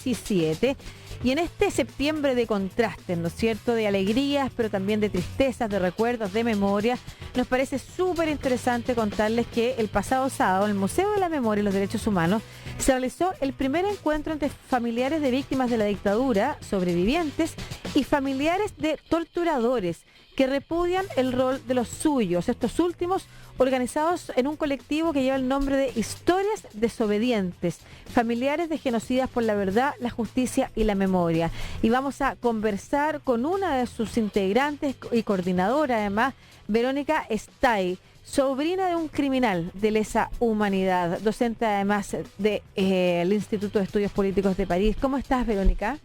17. Y en este septiembre de contrastes, ¿no es cierto?, de alegrías, pero también de tristezas, de recuerdos, de memoria, nos parece súper interesante contarles que el pasado sábado, en el Museo de la Memoria y los Derechos Humanos, se realizó el primer encuentro entre familiares de víctimas de la dictadura, sobrevivientes, y familiares de torturadores, que repudian el rol de los suyos, estos últimos organizados en un colectivo que lleva el nombre de Historias Desobedientes, familiares de genocidas por la verdad, la justicia y la memoria. Y vamos a conversar con una de sus integrantes y coordinadora además, Verónica Stay, sobrina de un criminal de lesa humanidad, docente además del Instituto de Estudios Políticos de París. ¿Cómo estás, Verónica?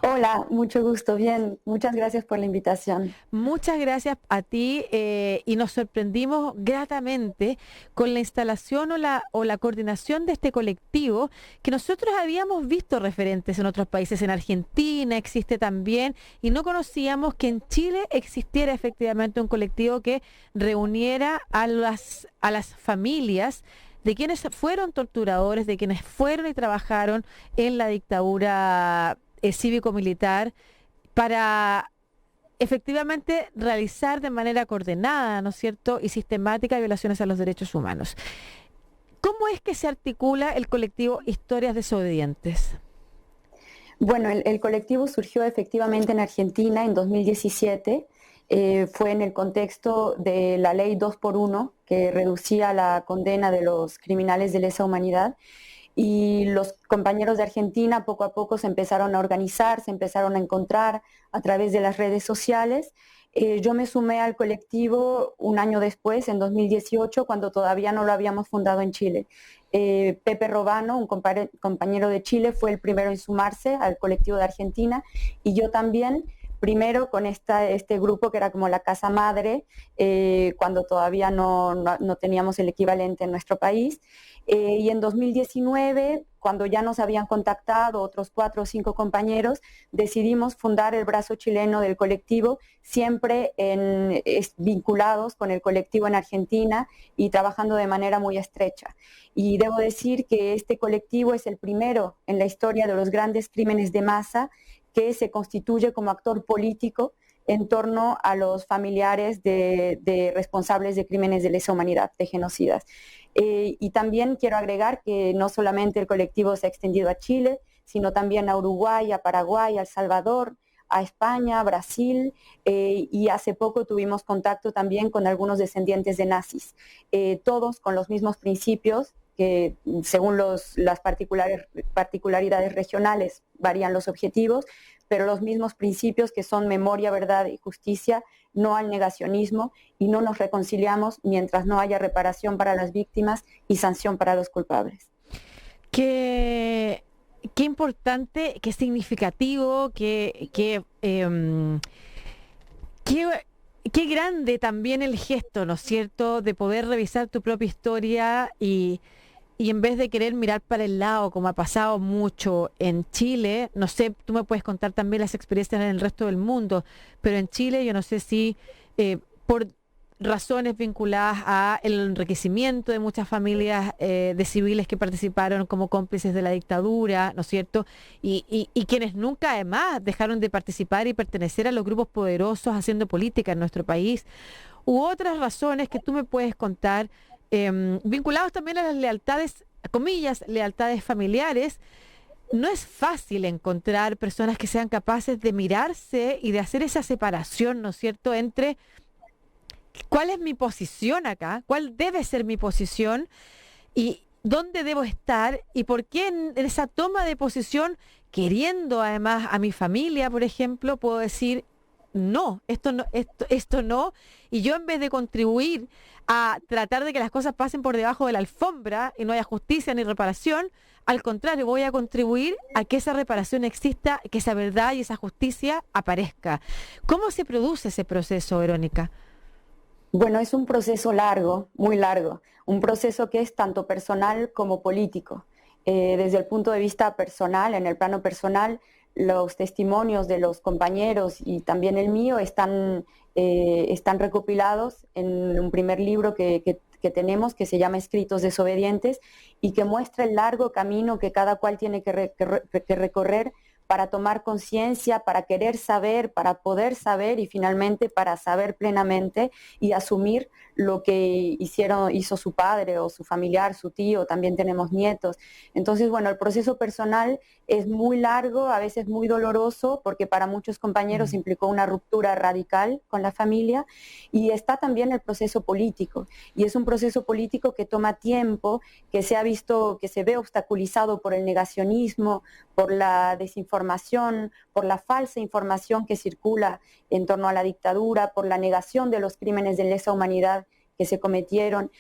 Hola, mucho gusto, bien, muchas gracias por la invitación. Muchas gracias a ti y nos sorprendimos gratamente con la instalación o la coordinación de este colectivo que nosotros habíamos visto referentes en otros países, en Argentina existe también, y no conocíamos que en Chile existiera efectivamente un colectivo que reuniera a las familias de quienes fueron torturadores, de quienes fueron y trabajaron en la dictadura cívico-militar para efectivamente realizar de manera coordinada, ¿no es cierto?, y sistemática violaciones a los derechos humanos. ¿Cómo es que se articula el colectivo Historias Desobedientes? Bueno, el colectivo surgió efectivamente en Argentina en 2017, fue en el contexto de la ley 2x1 que reducía la condena de los criminales de lesa humanidad. Y los compañeros de Argentina poco a poco se empezaron a organizar, se empezaron a encontrar a través de las redes sociales. Yo me sumé al colectivo un año después, en 2018, cuando todavía no lo habíamos fundado en Chile. Pepe Robano, un compañero de Chile, fue el primero en sumarse al colectivo de Argentina, y yo también, primero con este grupo que era como la casa madre, cuando todavía no teníamos el equivalente en nuestro país. Y en 2019, cuando ya nos habían contactado otros 4 o 5 compañeros, decidimos fundar el brazo chileno del colectivo, siempre vinculados con el colectivo en Argentina y trabajando de manera muy estrecha. Y debo decir que este colectivo es el primero en la historia de los grandes crímenes de masa que se constituye como actor político en torno a los familiares de responsables de crímenes de lesa humanidad, de genocidas. Y también quiero agregar que no solamente el colectivo se ha extendido a Chile, sino también a Uruguay, a Paraguay, a El Salvador, a España, a Brasil, y hace poco tuvimos contacto también con algunos descendientes de nazis, todos con los mismos principios que según las particularidades regionales varían los objetivos, pero los mismos principios que son memoria, verdad y justicia, no al negacionismo, y no nos reconciliamos mientras no haya reparación para las víctimas y sanción para los culpables. Qué importante, qué significativo, qué grande también el gesto, ¿no es cierto?, de poder revisar tu propia historia y en vez de querer mirar para el lado, como ha pasado mucho en Chile, no sé, tú me puedes contar también las experiencias en el resto del mundo, pero en Chile yo no sé si por razones vinculadas a el enriquecimiento de muchas familias de civiles que participaron como cómplices de la dictadura, ¿no es cierto? Y quienes nunca además dejaron de participar y pertenecer a los grupos poderosos haciendo política en nuestro país, u otras razones que tú me puedes contar, vinculados también a las lealtades, comillas, lealtades familiares. No es fácil encontrar personas que sean capaces de mirarse y de hacer esa separación, ¿no es cierto?, entre cuál es mi posición acá, cuál debe ser mi posición y dónde debo estar y por qué en esa toma de posición, queriendo además a mi familia, por ejemplo, puedo decir, no, esto no, y yo en vez de contribuir a tratar de que las cosas pasen por debajo de la alfombra y no haya justicia ni reparación, al contrario, voy a contribuir a que esa reparación exista, que esa verdad y esa justicia aparezca. ¿Cómo se produce ese proceso, Verónica? Bueno, es un proceso largo, muy largo, un proceso que es tanto personal como político. Desde el punto de vista personal, en el plano personal, los testimonios de los compañeros y también el mío están recopilados en un primer libro que que tenemos, que se llama Escritos Desobedientes, y que muestra el largo camino que cada cual tiene que recorrer para tomar conciencia, para querer saber, para poder saber y finalmente para saber plenamente y asumir lo que hizo su padre o su familiar, su tío, también tenemos nietos. Entonces, bueno, el proceso personal es muy largo, a veces muy doloroso, porque para muchos compañeros implicó una ruptura radical con la familia, y está también el proceso político, y es un proceso político que toma tiempo, que se ha visto, que se ve obstaculizado por el negacionismo, por la desinformación, por la falsa información que circula en torno a la dictadura, por la negación de los crímenes de lesa humanidad que se cometieron.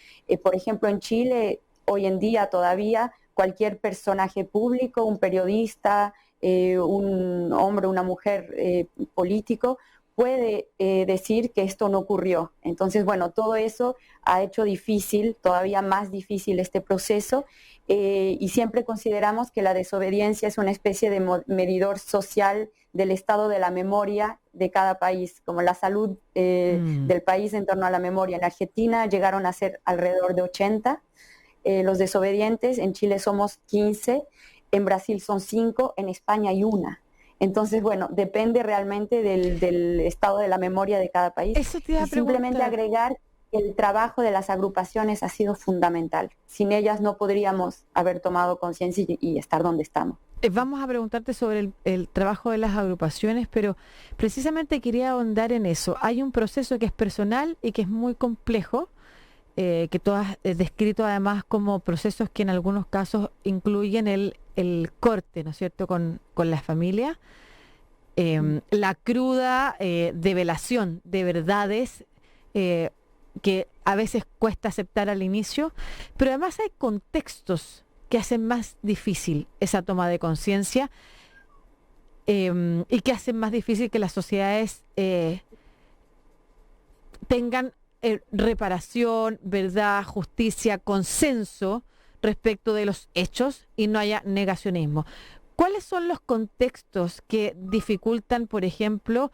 Por ejemplo, en Chile, hoy en día todavía, cualquier personaje público, un periodista, un hombre, una mujer político, puede decir que esto no ocurrió. Entonces, bueno, todo eso ha hecho difícil, todavía más difícil este proceso, y siempre consideramos que la desobediencia es una especie de medidor social del estado de la memoria de cada país, como la salud del país en torno a la memoria. En Argentina llegaron a ser alrededor de 80 los desobedientes, en Chile somos 15, en Brasil son 5, en España hay 1. Entonces, bueno, depende realmente del estado de la memoria de cada país. Eso te iba a y simplemente preguntar. agregar que el trabajo de las agrupaciones ha sido fundamental. Sin ellas no podríamos haber tomado conciencia y estar donde estamos. Vamos a preguntarte sobre el trabajo de las agrupaciones, pero precisamente quería ahondar en eso. Hay un proceso que es personal y que es muy complejo, que tú has descrito además como procesos que en algunos casos incluyen el corte, ¿no es cierto?, con la familia, la cruda develación de verdades que a veces cuesta aceptar al inicio, pero además hay contextos que hacen más difícil esa toma de conciencia y que hacen más difícil que las sociedades tengan reparación, verdad, justicia, consenso respecto de los hechos y no haya negacionismo. ¿Cuáles son los contextos que dificultan, por ejemplo,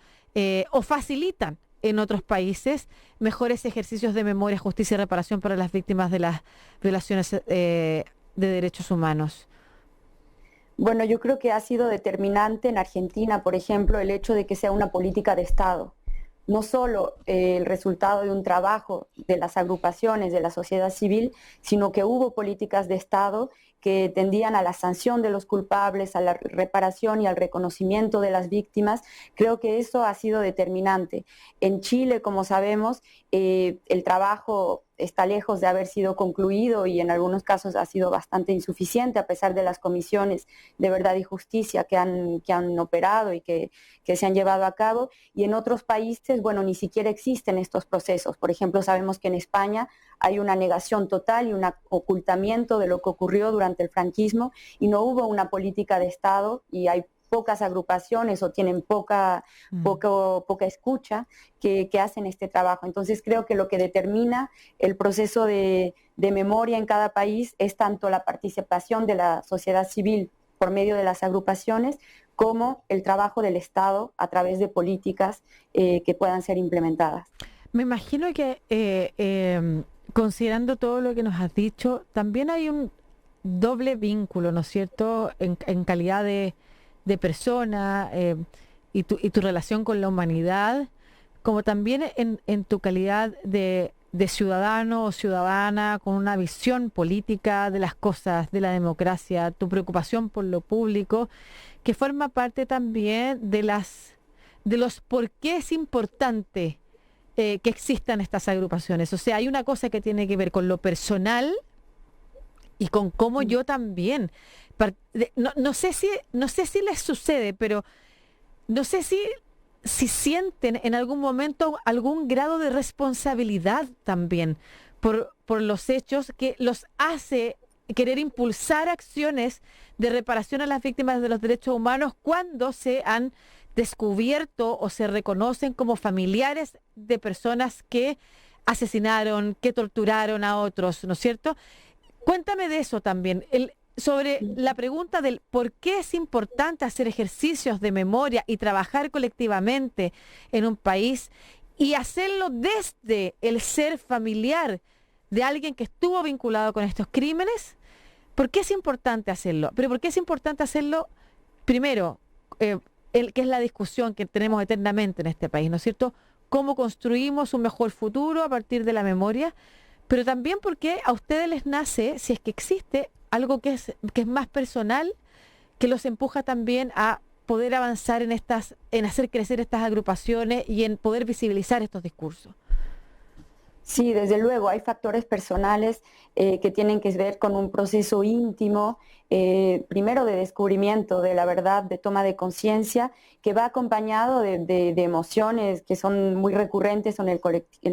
o facilitan en otros países mejores ejercicios de memoria, justicia y reparación para las víctimas de las violaciones de derechos humanos? Bueno, yo creo que ha sido determinante en Argentina, por ejemplo, el hecho de que sea una política de Estado. No solo el resultado de un trabajo de las agrupaciones, de la sociedad civil, sino que hubo políticas de Estado que tendían a la sanción de los culpables, a la reparación y al reconocimiento de las víctimas. Creo que eso ha sido determinante. En Chile, como sabemos, el trabajo está lejos de haber sido concluido y en algunos casos ha sido bastante insuficiente, a pesar de las comisiones de verdad y justicia que han operado y que se han llevado a cabo. Y en otros países, bueno, ni siquiera existen estos procesos. Por ejemplo, sabemos que en España hay una negación total y un ocultamiento de lo que ocurrió durante el franquismo y no hubo una política de Estado, y hay pocas agrupaciones o tienen poca escucha que hacen este trabajo. Entonces creo que lo que determina el proceso de memoria en cada país es tanto la participación de la sociedad civil por medio de las agrupaciones como el trabajo del Estado a través de políticas que puedan ser implementadas. Me imagino que considerando todo lo que nos has dicho, también hay un doble vínculo, ¿no es cierto?, en calidad de persona y tu relación con la humanidad, como también en tu calidad de ciudadano o ciudadana con una visión política de las cosas, de la democracia, tu preocupación por lo público, que forma parte también de los por qué es importante que existan estas agrupaciones. O sea, hay una cosa que tiene que ver con lo personal y con cómo yo también, no sé si les sucede, pero no sé si sienten en algún momento algún grado de responsabilidad también por los hechos que los hace querer impulsar acciones de reparación a las víctimas de los derechos humanos cuando se han descubierto o se reconocen como familiares de personas que asesinaron, que torturaron a otros, ¿no es cierto? Cuéntame de eso también, sobre la pregunta del por qué es importante hacer ejercicios de memoria y trabajar colectivamente en un país y hacerlo desde el ser familiar de alguien que estuvo vinculado con estos crímenes. ¿Por qué es importante hacerlo? Pero ¿por qué es importante hacerlo? Primero, que es la discusión que tenemos eternamente en este país, ¿no es cierto? Cómo construimos un mejor futuro a partir de la memoria, pero también porque a ustedes les nace, si es que existe, algo que es más personal, que los empuja también a poder avanzar en hacer crecer estas agrupaciones y en poder visibilizar estos discursos. Sí, desde luego, hay factores personales que tienen que ver con un proceso íntimo, primero de descubrimiento de la verdad, de toma de conciencia, que va acompañado de emociones que son muy recurrentes en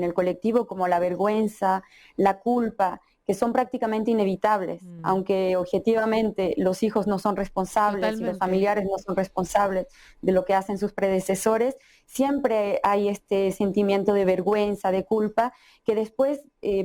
el colectivo, como la vergüenza, la culpa, que son prácticamente inevitables, aunque objetivamente los hijos no son responsables y los Totalmente. familiares no son responsables de lo que hacen sus predecesores, siempre hay este sentimiento de vergüenza, de culpa, que después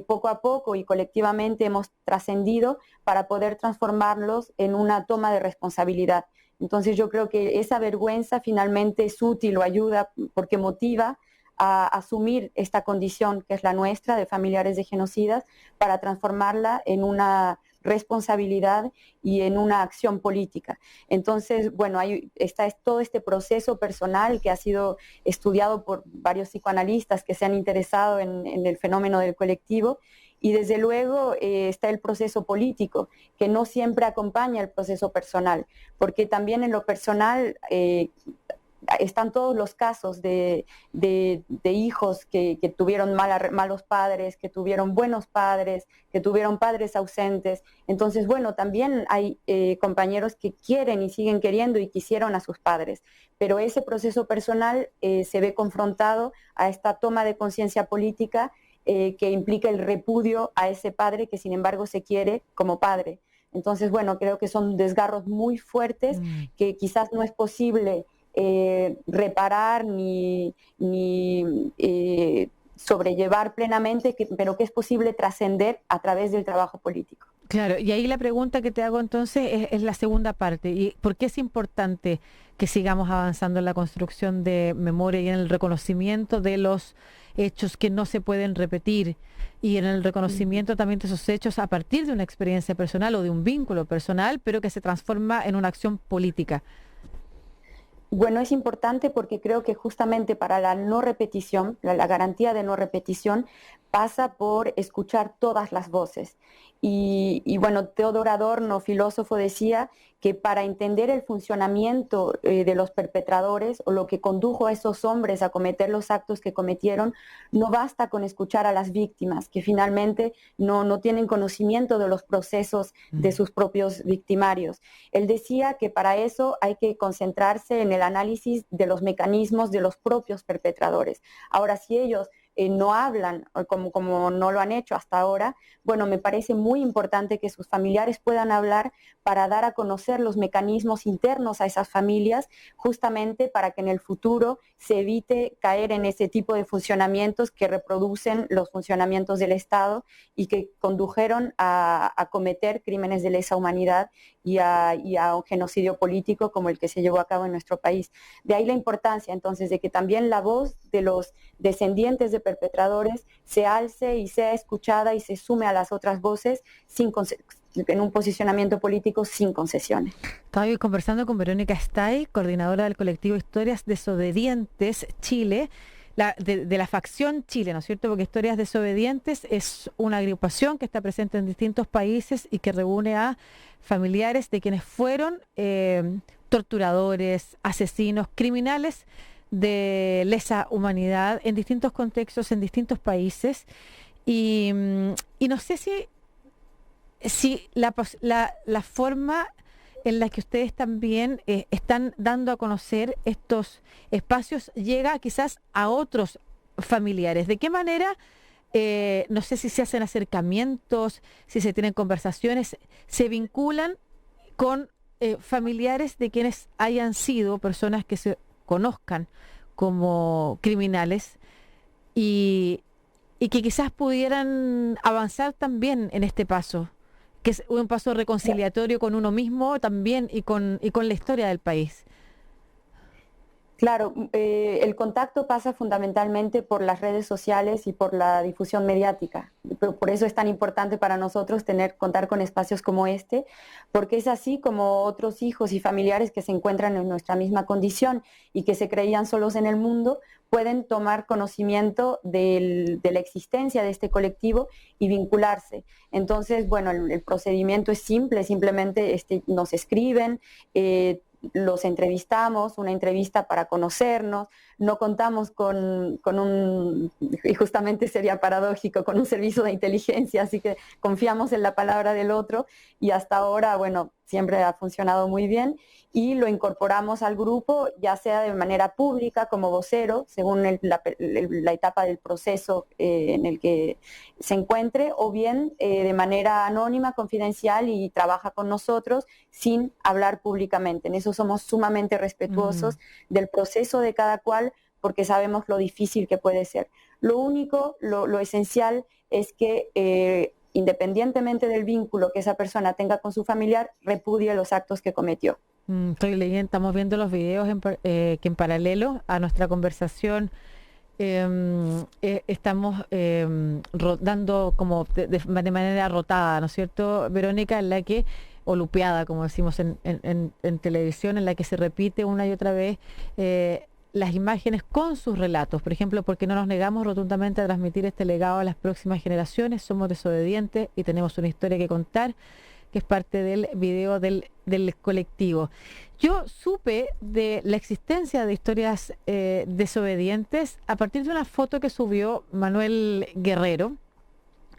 poco a poco y colectivamente hemos trascendido para poder transformarlos en una toma de responsabilidad. Entonces yo creo que esa vergüenza finalmente es útil o ayuda porque motiva a asumir esta condición que es la nuestra de familiares de genocidas para transformarla en una responsabilidad y en una acción política. Entonces, bueno, es todo este proceso personal que ha sido estudiado por varios psicoanalistas que se han interesado en el fenómeno del colectivo, y desde luego está el proceso político, que no siempre acompaña el proceso personal, porque también en lo personal están todos los casos de hijos que tuvieron malos padres, que tuvieron buenos padres, que tuvieron padres ausentes. Entonces, bueno, también hay compañeros que quieren y siguen queriendo y quisieron a sus padres, pero ese proceso personal se ve confrontado a esta toma de conciencia política que implica el repudio a ese padre que sin embargo se quiere como padre. Entonces, bueno, creo que son desgarros muy fuertes que quizás no es posible reparar ni sobrellevar plenamente, pero que es posible trascender a través del trabajo político. Claro, y ahí la pregunta que te hago entonces es la segunda parte. ¿Y por qué es importante que sigamos avanzando en la construcción de memoria y en el reconocimiento de los hechos que no se pueden repetir y en el reconocimiento también de esos hechos a partir de una experiencia personal o de un vínculo personal, pero que se transforma en una acción política? Bueno, es importante porque creo que justamente para la no repetición, la garantía de no repetición, pasa por escuchar todas las voces. Y bueno, Theodor Adorno, filósofo, decía que para entender el funcionamiento de los perpetradores o lo que condujo a esos hombres a cometer los actos que cometieron, no basta con escuchar a las víctimas, que finalmente no tienen conocimiento de los procesos de sus propios victimarios. Él decía que para eso hay que concentrarse en el análisis de los mecanismos de los propios perpetradores. Ahora, si ellos no hablan como no lo han hecho hasta ahora, bueno, me parece muy importante que sus familiares puedan hablar para dar a conocer los mecanismos internos a esas familias, justamente para que en el futuro se evite caer en ese tipo de funcionamientos que reproducen los funcionamientos del Estado y que condujeron a cometer crímenes de lesa humanidad y a un genocidio político como el que se llevó a cabo en nuestro país. De ahí la importancia entonces de que también la voz de los descendientes de perpetradores se alce y sea escuchada y se sume a las otras voces en un posicionamiento político sin concesiones. Estaba hoy conversando con Verónica Stay, coordinadora del colectivo Historias Desobedientes Chile, de la facción Chile, ¿no es cierto? Porque Historias Desobedientes es una agrupación que está presente en distintos países y que reúne a familiares de quienes fueron torturadores, asesinos, criminales de lesa humanidad en distintos contextos, en distintos países. Y no sé si la forma en la que ustedes también están dando a conocer estos espacios llega quizás a otros familiares. ¿De qué manera? No sé si se hacen acercamientos, si se tienen conversaciones, se vinculan con familiares de quienes hayan sido personas que se conozcan como criminales y que quizás pudieran avanzar también en este paso, que es un paso reconciliatorio con uno mismo también y con la historia del país. Claro, el contacto pasa fundamentalmente por las redes sociales y por la difusión mediática. Por eso es tan importante para nosotros contar con espacios como este, porque es así como otros hijos y familiares que se encuentran en nuestra misma condición y que se creían solos en el mundo, pueden tomar conocimiento de la existencia de este colectivo y vincularse. Entonces, bueno, el procedimiento es simple, simplemente nos escriben, los entrevistamos, una entrevista para conocernos, no contamos y justamente sería paradójico, con un servicio de inteligencia, así que confiamos en la palabra del otro y hasta ahora, bueno, siempre ha funcionado muy bien y lo incorporamos al grupo, ya sea de manera pública como vocero, según la etapa del proceso en el que se encuentre, o bien de manera anónima, confidencial y trabaja con nosotros sin hablar públicamente. En eso somos sumamente respetuosos del proceso de cada cual porque sabemos lo difícil que puede ser. Lo único, lo esencial es que independientemente del vínculo que esa persona tenga con su familiar, repudie los actos que cometió. Estoy leyendo, estamos viendo los videos que en paralelo a nuestra conversación estamos dando como de manera rotada, ¿no es cierto, Verónica? En la que, o lupeada, como decimos en televisión, en la que se repite una y otra vez las imágenes con sus relatos. Por ejemplo, porque no nos negamos rotundamente a transmitir este legado a las próximas generaciones, somos desobedientes y tenemos una historia que contar, que es parte del video del colectivo. Yo supe de la existencia de historias desobedientes a partir de una foto que subió Manuel Guerrero.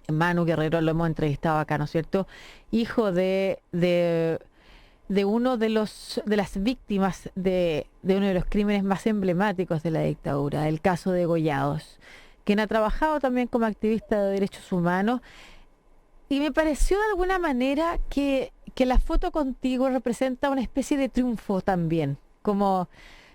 Manu Guerrero lo hemos entrevistado acá, ¿no es cierto? Hijo de uno de las víctimas de uno de los crímenes más emblemáticos de la dictadura, el caso de Gollados, quien ha trabajado también como activista de derechos humanos. Y me pareció de alguna manera que la foto contigo representa una especie de triunfo también, como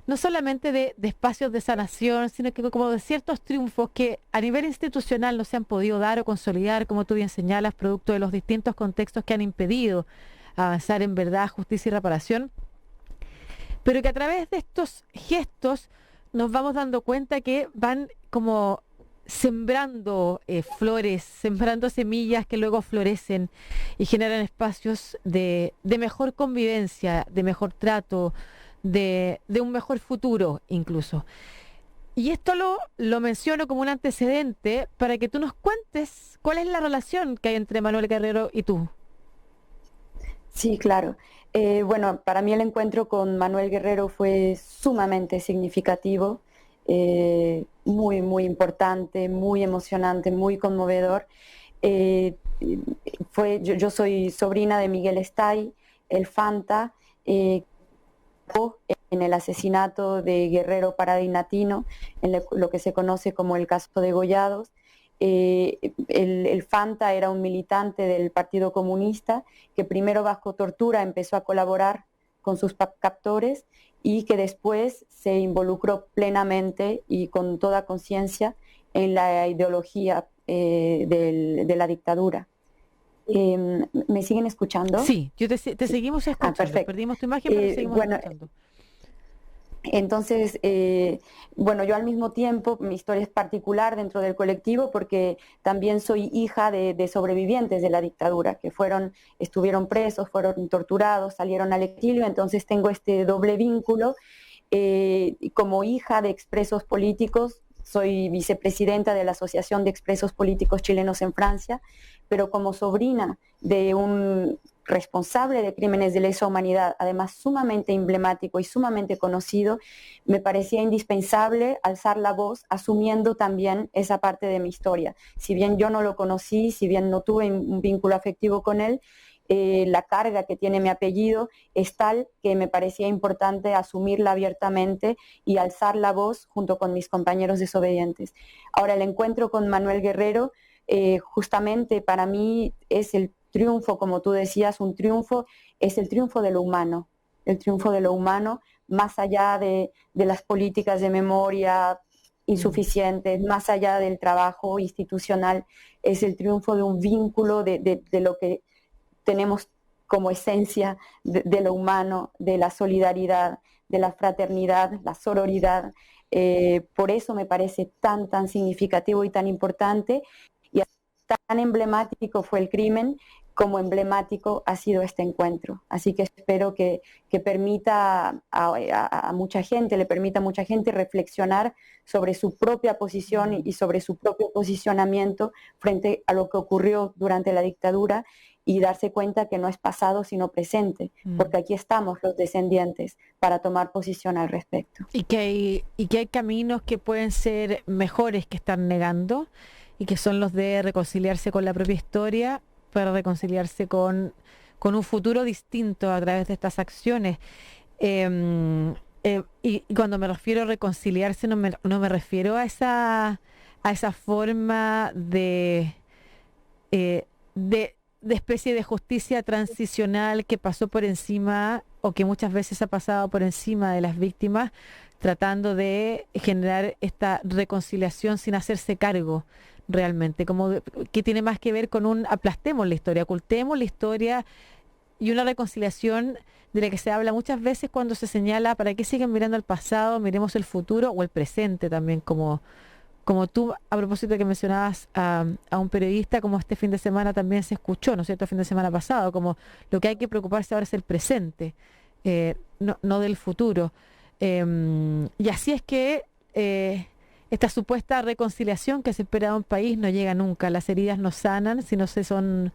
no solamente de espacios de sanación, sino que como de ciertos triunfos que a nivel institucional no se han podido dar o consolidar, como tú bien señalas, producto de los distintos contextos que han impedido avanzar en verdad, justicia y reparación, pero que a través de estos gestos nos vamos dando cuenta que van como sembrando flores, sembrando semillas que luego florecen y generan espacios de mejor convivencia, de mejor trato, de un mejor futuro incluso. Y esto lo menciono como un antecedente para que tú nos cuentes cuál es la relación que hay entre Manuel Guerrero y tú. Sí, claro. Bueno, para mí el encuentro con Manuel Guerrero fue sumamente significativo, muy, muy importante, muy emocionante, muy conmovedor. Eh, yo soy sobrina de Miguel Estay, el Fanta, en el asesinato de Guerrero Paradinatino, en lo que se conoce como el caso de Gollados. El Fanta era un militante del Partido Comunista que primero bajo tortura empezó a colaborar con sus captores y que después se involucró plenamente y con toda conciencia en la ideología de la dictadura. ¿Me siguen escuchando? Sí, te seguimos escuchando. Perfecto. Perdimos tu imagen, pero te seguimos escuchando. Entonces, bueno, yo al mismo tiempo, mi historia es particular dentro del colectivo porque también soy hija de sobrevivientes de la dictadura, que estuvieron presos, fueron torturados, salieron al exilio, entonces tengo este doble vínculo. Como hija de expresos políticos, soy vicepresidenta de la Asociación de Expresos Políticos Chilenos en Francia, pero como sobrina de un responsable de crímenes de lesa humanidad, además sumamente emblemático y sumamente conocido, me parecía indispensable alzar la voz asumiendo también esa parte de mi historia. Si bien yo no lo conocí, si bien no tuve un vínculo afectivo con él, la carga que tiene mi apellido es tal que me parecía importante asumirla abiertamente y alzar la voz junto con mis compañeros desobedientes. Ahora, el encuentro con Manuel Guerrero justamente para mí es el triunfo, como tú decías, es el triunfo de lo humano, el triunfo de lo humano, más allá de las políticas de memoria insuficientes, más allá del trabajo institucional, es el triunfo de un vínculo de lo que tenemos como esencia de lo humano, de la solidaridad, de la fraternidad, la sororidad. Por eso me parece tan significativo y tan importante, y tan emblemático fue el crimen como emblemático ha sido este encuentro. Así que espero que permita a mucha gente, le permita a mucha gente reflexionar sobre su propia posición y sobre su propio posicionamiento frente a lo que ocurrió durante la dictadura, y darse cuenta que no es pasado sino presente, porque aquí estamos los descendientes para tomar posición al respecto. Y que hay caminos que pueden ser mejores que están negando, y que son los de reconciliarse con la propia historia para reconciliarse con un futuro distinto a través de estas acciones. Y cuando me refiero a reconciliarse, no me refiero a esa forma de especie de justicia transicional que pasó por encima, o que muchas veces ha pasado por encima de las víctimas, tratando de generar esta reconciliación sin hacerse cargo realmente, como que tiene más que ver con aplastemos la historia, ocultemos la historia, y una reconciliación de la que se habla muchas veces cuando se señala para qué siguen mirando al pasado, miremos el futuro o el presente también, como tú, a propósito de que mencionabas a un periodista, como este fin de semana también se escuchó, ¿no es cierto?, el fin de semana pasado, como lo que hay que preocuparse ahora es el presente, no del futuro. Y así es que esta supuesta reconciliación que se espera de un país no llega nunca. Las heridas no sanan si no son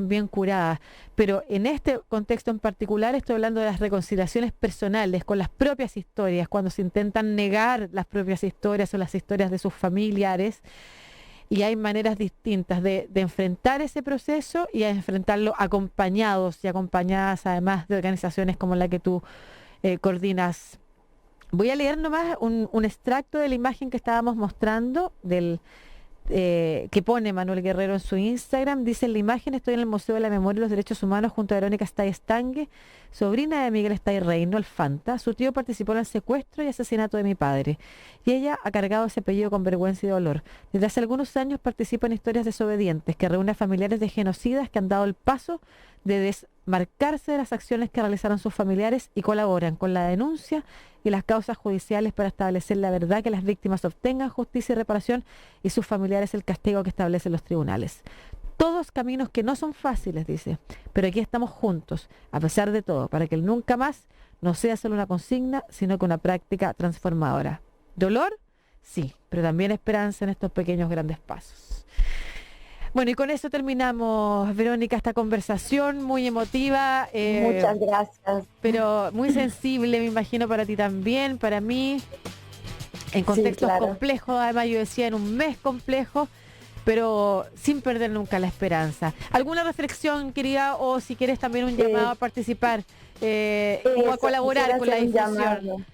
bien curadas. Pero en este contexto en particular estoy hablando de las reconciliaciones personales con las propias historias, cuando se intentan negar las propias historias o las historias de sus familiares. Y hay maneras distintas de enfrentar ese proceso, y a enfrentarlo acompañados y acompañadas además de organizaciones como la que tú coordinas. Voy a leer nomás un extracto de la imagen que estábamos mostrando, que pone Manuel Guerrero en su Instagram. Dice: en la imagen estoy en el Museo de la Memoria y los Derechos Humanos junto a Verónica Stay Stange, sobrina de Miguel Stay Reino, el Fanta. Su tío participó en el secuestro y asesinato de mi padre, y ella ha cargado ese apellido con vergüenza y dolor. Desde hace algunos años participa en Historias Desobedientes, que reúne a familiares de genocidas que han dado el paso de desmarcarse de las acciones que realizaron sus familiares y colaboran con la denuncia y las causas judiciales para establecer la verdad, que las víctimas obtengan justicia y reparación, y sus familiares el castigo que establecen los tribunales. Todos caminos que no son fáciles, dice, pero aquí estamos juntos, a pesar de todo, para que el nunca más no sea solo una consigna, sino que una práctica transformadora. ¿Dolor? Sí, pero también esperanza en estos pequeños grandes pasos. Bueno, y con eso terminamos, Verónica, esta conversación muy emotiva. Muchas gracias. Pero muy sensible, me imagino, para ti también, para mí, en contextos Sí, claro, complejos, además yo decía en un mes complejo, pero sin perder nunca la esperanza. ¿Alguna reflexión, querida, o si quieres también un llamado a participar o a colaborar con la difusión?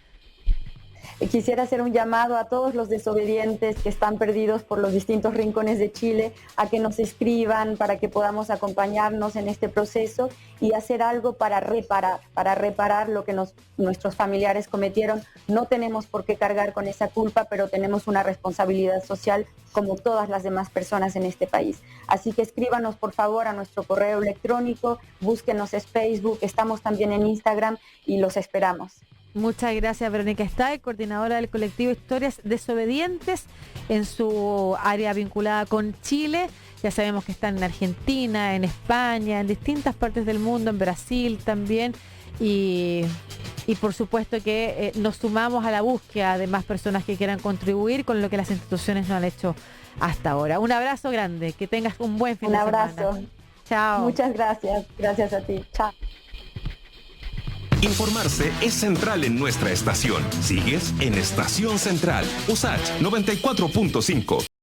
Quisiera hacer un llamado a todos los desobedientes que están perdidos por los distintos rincones de Chile, a que nos escriban para que podamos acompañarnos en este proceso y hacer algo para reparar lo que nuestros familiares cometieron. No tenemos por qué cargar con esa culpa, pero tenemos una responsabilidad social como todas las demás personas en este país. Así que escríbanos por favor a nuestro correo electrónico, búsquenos en Facebook, estamos también en Instagram y los esperamos. Muchas gracias, Verónica Stay, coordinadora del colectivo Historias Desobedientes en su área vinculada con Chile. Ya sabemos que están en Argentina, en España, en distintas partes del mundo, en Brasil también. Y por supuesto que nos sumamos a la búsqueda de más personas que quieran contribuir con lo que las instituciones no han hecho hasta ahora. Un abrazo grande, que tengas un buen fin de semana. Un abrazo. Chao. Muchas gracias. Gracias a ti. Chao. Informarse es central en nuestra estación. Sigues en Estación Central, USACH 94.5.